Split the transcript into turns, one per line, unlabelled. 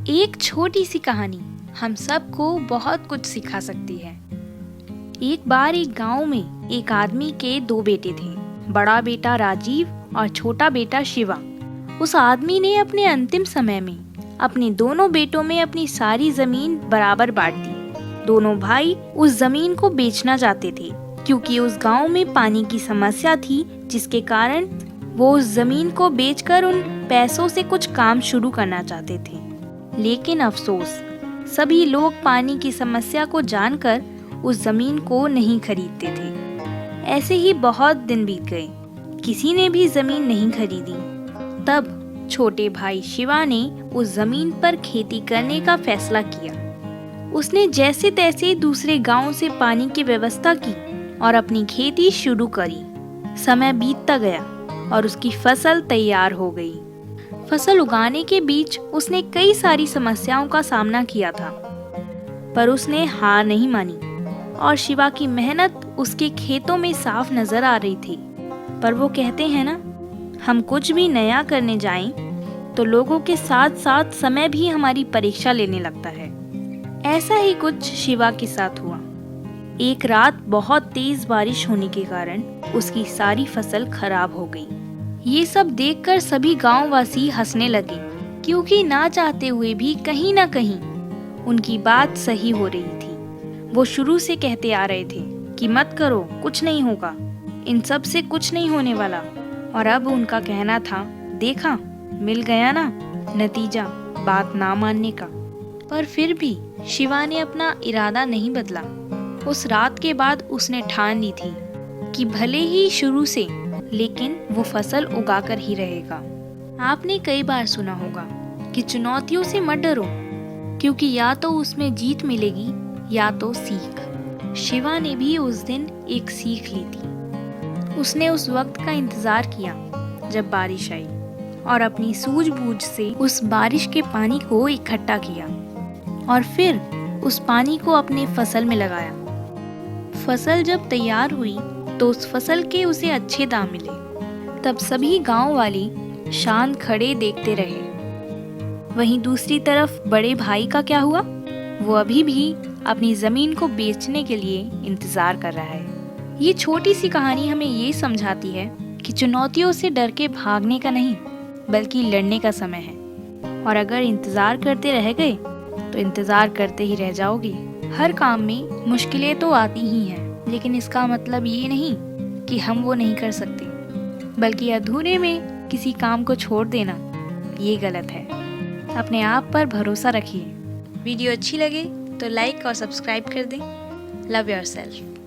एक छोटी सी कहानी हम सबको बहुत कुछ सिखा सकती है। एक बार एक गांव में एक आदमी के दो बेटे थे, बड़ा बेटा राजीव और छोटा बेटा शिवा। उस आदमी ने अपने अंतिम समय में अपने दोनों बेटों में अपनी सारी जमीन बराबर बांट दी। दोनों भाई उस जमीन को बेचना चाहते थे क्योंकि उस गांव में पानी की समस्या थी, जिसके कारण वो उस जमीन को बेचकर उन पैसों से कुछ काम शुरू करना चाहते थे। लेकिन अफसोस, सभी लोग पानी की समस्या को जानकर उस जमीन को नहीं खरीदते थे। ऐसे ही बहुत दिन बीत गए, किसी ने भी जमीन नहीं खरीदी। तब छोटे भाई शिवा ने उस जमीन पर खेती करने का फैसला किया। उसने जैसे तैसे दूसरे गांव से पानी की व्यवस्था की और अपनी खेती शुरू करी। समय बीतता गया और उसकी फसल तैयार हो गई। फसल उगाने के बीच उसने कई सारी समस्याओं का सामना किया था, पर उसने हार नहीं मानी और शिवा की मेहनत उसके खेतों में साफ नजर आ रही थी। पर वो कहते हैं ना, हम कुछ भी नया करने जाएं तो लोगों के साथ साथ समय भी हमारी परीक्षा लेने लगता है। ऐसा ही कुछ शिवा के साथ हुआ। एक रात बहुत तेज बारिश होने के कारण उसकी सारी फसल खराब हो गई। ये सब देखकर सभी गांववासी हंसने लगे, क्योंकि ना चाहते हुए भी कहीं ना कहीं उनकी बात सही हो रही थी। वो शुरू से कहते आ रहे थे कि मत करो, कुछ नहीं होगा, इन सब से कुछ नहीं होने वाला। और अब उनका कहना था, देखा, मिल गया ना नतीजा बात ना मानने का। पर फिर भी शिवा ने अपना इरादा नहीं बदला। उस रात के बाद उसने ठान ली थी कि भले ही शुरू से, लेकिन वो फसल उगाकर ही रहेगा। आपने कई बार सुना होगा कि चुनौतियों से मत डरो, क्योंकि या तो उसमें जीत मिलेगी या तो सीख। शिवा ने भी उस दिन एक सीख ली थी। उसने उस वक्त का इंतजार किया जब बारिश आई और अपनी सूझबूझ से उस बारिश के पानी को इकट्ठा किया और फिर उस पानी को अपने फसल में लगाया। फसल जब तैयार हुई तो उस फसल के उसे अच्छे दाम मिले। तब सभी गांव वाले शांत खड़े देखते रहे। वहीं दूसरी तरफ बड़े भाई का क्या हुआ? वो अभी भी अपनी जमीन को बेचने के लिए इंतजार कर रहा है। ये छोटी सी कहानी हमें ये समझाती है कि चुनौतियों से डर के भागने का नहीं, बल्कि लड़ने का समय है। और अगर इंतजार करते रह गए तो इंतजार करते ही रह जाओगे। हर काम में मुश्किलें तो आती ही हैं, लेकिन इसका मतलब ये नहीं कि हम वो नहीं कर सकते, बल्कि अधूरे में किसी काम को छोड़ देना ये गलत है। अपने आप पर भरोसा रखिए। वीडियो अच्छी लगे तो लाइक और सब्सक्राइब कर दें। Love yourself.